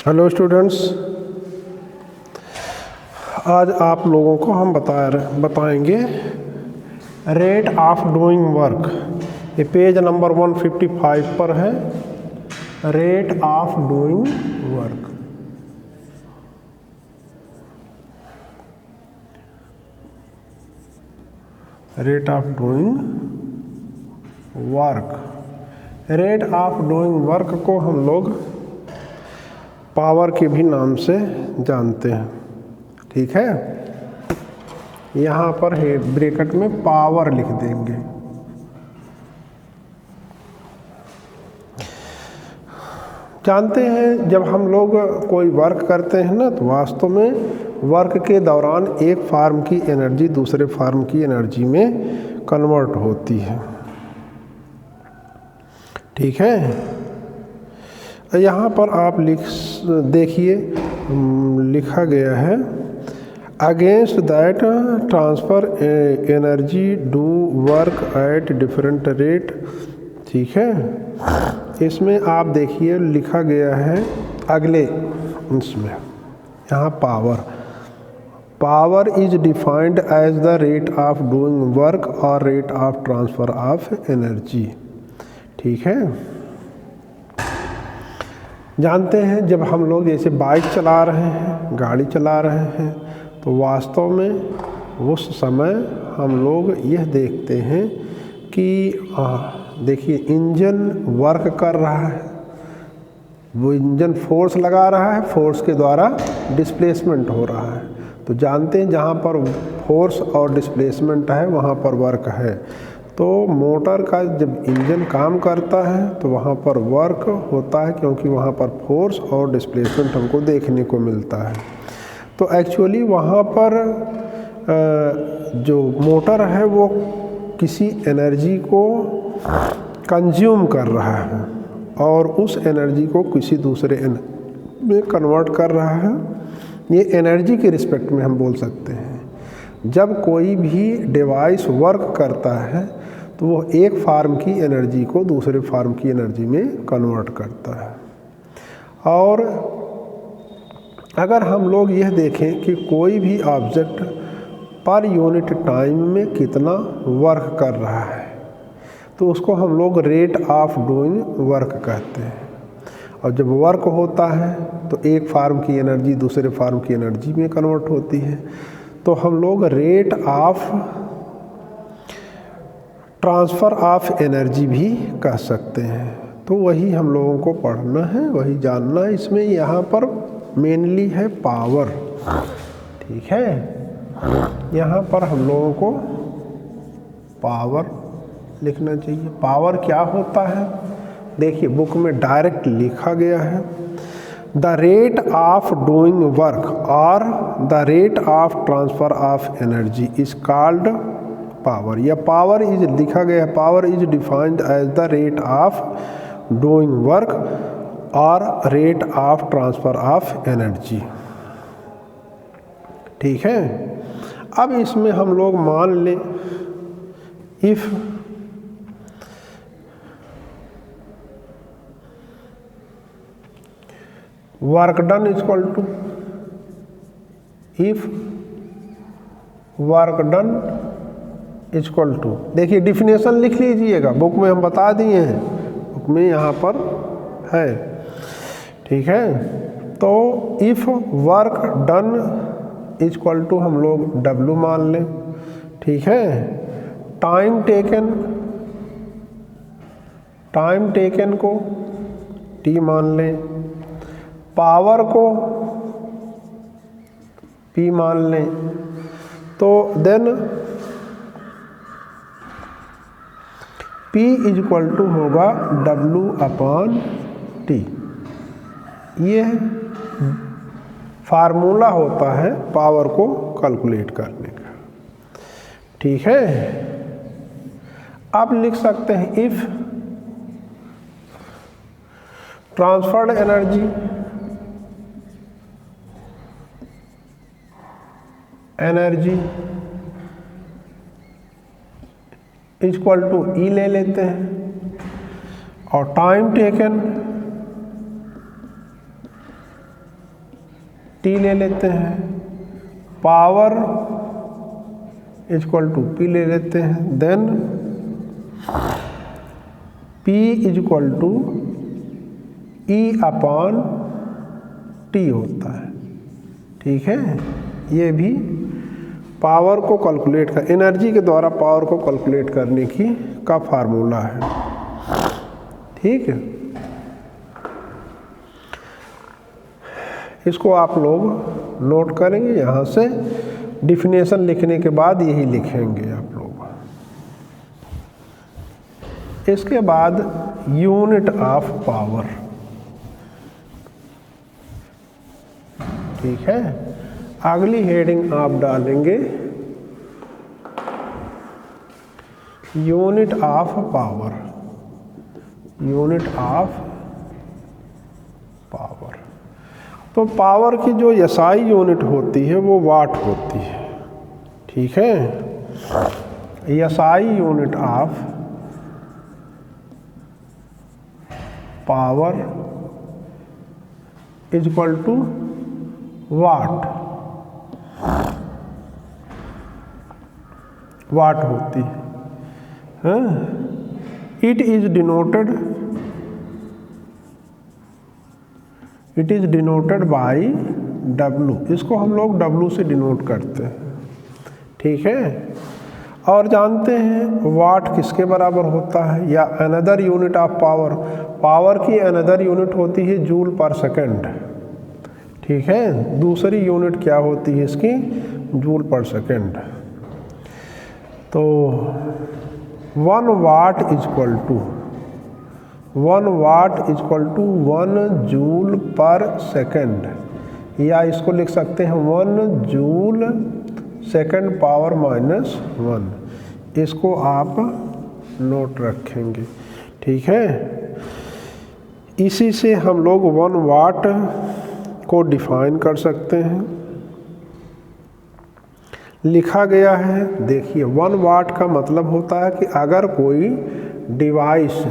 Hello students, आज आप लोगों को हम बताएंगे रेट ऑफ डूइंग वर्क। ये पेज नंबर 155 पर है। Rate of doing work. Rate of doing work. Rate of doing work को हम लोग पावर के भी नाम से जानते हैं। ठीक है, यहाँ पर है ब्रैकेट में पावर लिख देंगे। जानते हैं जब हम लोग कोई वर्क करते हैं ना, तो वास्तव में वर्क के दौरान एक फार्म की एनर्जी दूसरे फार्म की एनर्जी में कन्वर्ट होती है। ठीक है, यहाँ पर आप देखिए लिखा गया है against that transfer energy do work at different rate. ठीक है, इसमें आप देखिए लिखा गया है अगले इसमें यहाँ power is defined as the rate of doing work और rate of transfer of energy. ठीक है, जानते हैं जब हम लोग जैसे बाइक चला रहे हैं, गाड़ी चला रहे हैं, तो वास्तव में उस समय हम लोग यह देखते हैं कि देखिए इंजन वर्क कर रहा है, वो इंजन फोर्स लगा रहा है, फोर्स के द्वारा डिस्प्लेसमेंट हो रहा है। तो जानते हैं जहाँ पर फोर्स और डिस्प्लेसमेंट है वहाँ पर वर्क है। तो मोटर का जब इंजन काम करता है तो वहाँ पर वर्क होता है, क्योंकि वहाँ पर फोर्स और डिस्प्लेसमेंट हमको देखने को मिलता है। तो एक्चुअली वहाँ पर जो मोटर है वो किसी एनर्जी को कंज्यूम कर रहा है और उस एनर्जी को किसी दूसरे में कन्वर्ट कर रहा है। ये एनर्जी के रिस्पेक्ट में हम बोल सकते हैं। जब कोई भी डिवाइस वर्क करता है तो वो एक फार्म की एनर्जी को दूसरे फार्म की एनर्जी में कन्वर्ट करता है। और अगर हम लोग यह देखें कि कोई भी ऑब्जेक्ट पर यूनिट टाइम में कितना वर्क कर रहा है, तो उसको हम लोग रेट ऑफ डूइंग वर्क कहते हैं। और जब वर्क होता है तो एक फार्म की एनर्जी दूसरे फार्म की एनर्जी में कन्वर्ट होती है, तो हम लोग rate of transfer of energy भी कह सकते हैं। तो वही हम लोगों को पढ़ना है, वही जानना है। इसमें यहाँ पर मेनली है पावर। ठीक है, यहाँ पर हम लोगों को पावर लिखना चाहिए। पावर क्या होता है, देखिए बुक में डायरेक्ट लिखा गया है the rate of doing work और the rate of transfer of energy is called power. या पावर इज लिखा गया है, power is defined as the rate of doing work और rate of transfer of energy. ठीक है, अब इसमें हम लोग मान लें if work done equal to if work done equal to, देखिए डिफिनेशन लिख लीजिएगा, बुक में हम बता दिए हैं, बुक में यहाँ पर है। ठीक है, तो if work done equal to हम लोग W मान लें। ठीक है, टाइम टेकन को T मान लें, पावर को P मान लें, तो देन P इक्वल टू होगा W/T। ये फार्मूला होता है पावर को कैलकुलेट करने का। ठीक है, अब लिख सकते हैं if transferred energy equal to E ले लेते हैं और टाइम टेकन T ले लेते हैं, पावर इक्वल टू P ले लेते हैं, then P equal to E upon T होता है। ठीक है, ये भी पावर को कैलकुलेट कर, एनर्जी के द्वारा पावर को कैलकुलेट करने का फार्मूला है। ठीक है, इसको आप लोग नोट करेंगे, यहाँ से डिफिनेशन लिखने के बाद यही लिखेंगे आप लोग। इसके बाद यूनिट ऑफ पावर। ठीक है, अगली हेडिंग आप डालेंगे unit of power, unit of power. तो पावर की जो एसआई यूनिट होती है वो वाट होती है। ठीक है, SI unit of power is equal to watt, watt होती है। It is denoted by W, इसको हम लोग W से डिनोट करते हैं। ठीक है, और जानते हैं वाट किसके बराबर होता है, या another unit of power, power की अनदर यूनिट होती है जूल पर सेकंड। ठीक है, दूसरी यूनिट क्या होती है इसकी, जूल पर सेकंड। तो 1 watt is equal to 1 joule per second, या इसको लिख सकते हैं 1 जूल सेकंड पावर -1। इसको आप नोट रखेंगे। ठीक है, इसी से हम लोग 1 वाट को डिफाइन कर सकते हैं। लिखा गया है, देखिए 1 वाट का मतलब होता है कि अगर कोई डिवाइस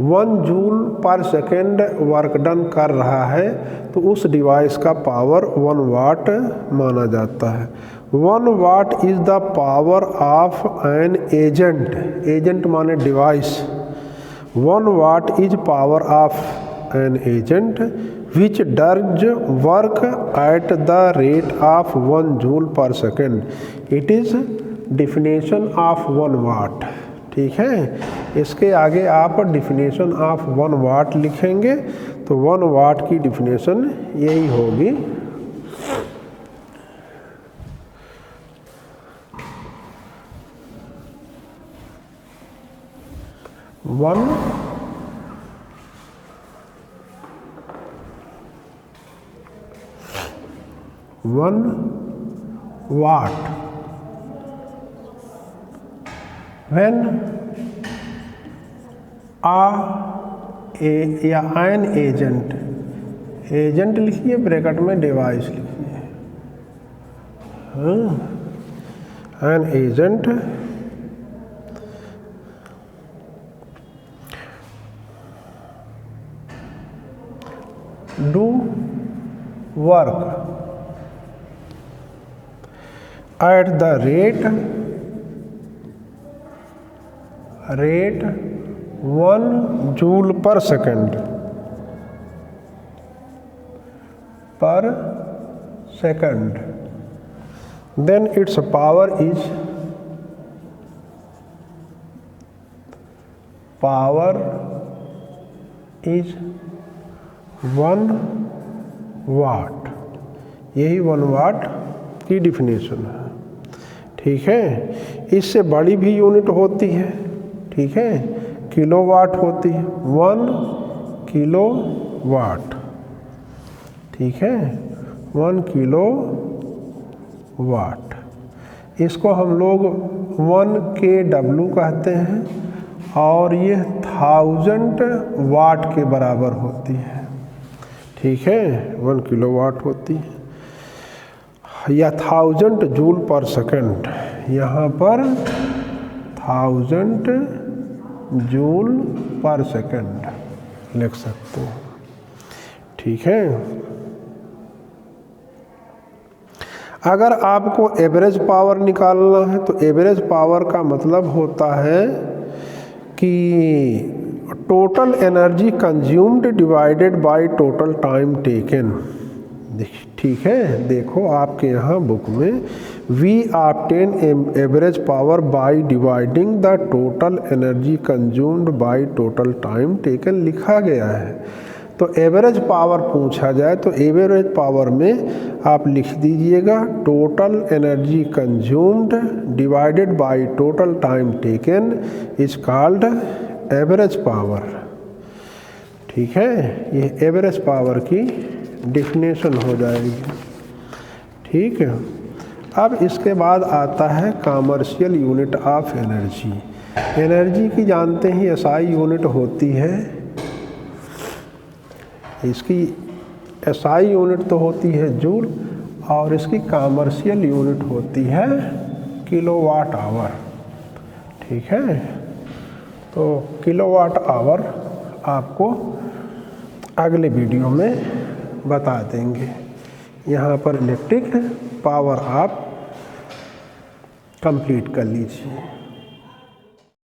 1 जूल पर सेकेंड वर्क डन कर रहा है तो उस डिवाइस का पावर 1 वाट माना जाता है। 1 watt is the power of an agent, agent माने device. 1 watt is power of an agent which does work at the rate of 1 joule per second. It is definition of 1 watt. ठीक है, इसके आगे आप definition of 1 वाट लिखेंगे तो 1 वाट की definition यही होगी। 1 watt when या एन एजेंट, एजेंट लिखिए ब्रैकेट में डिवाइस लिखिए, an agent do work at the rate 1 joule per second then its power is 1 वाट। यही 1 वाट की डिफिनेशन है। ठीक है, इससे बड़ी भी यूनिट होती है। ठीक है, किलोवाट होती है, 1 किलोवाट। ठीक है, 1 किलोवाट, इसको हम लोग 1 kW कहते हैं और ये 1000 वाट के बराबर होती है। ठीक है, 1 किलोवाट होती है या 1000 जूल पर सेकंड, यहाँ पर 1000 जूल पर सेकंड लिख सकते हैं। ठीक है, अगर आपको एवरेज पावर निकालना है तो एवरेज पावर का मतलब होता है कि total energy consumed divided by total time taken. ठीक है, देखो आपके यहाँ बुक में we obtain average power by dividing the total energy consumed by total time taken लिखा गया है। तो एवरेज पावर पूछा जाए तो एवरेज पावर में आप लिख दीजिएगा total energy consumed divided by total time taken is called average power. ठीक है, ये एवरेज पावर की डेफिनेशन हो जाएगी। ठीक है, अब इसके बाद आता है commercial unit of energy. Energy की जानते ही एसआई यूनिट होती है, इसकी एसआई यूनिट तो होती है जूल और इसकी कॉमर्शियल यूनिट होती है किलोवाट आवर। ठीक है, तो किलोवाट आवर आपको अगले वीडियो में बता देंगे। यहाँ पर इलेक्ट्रिक पावर आप कंप्लीट कर लीजिए।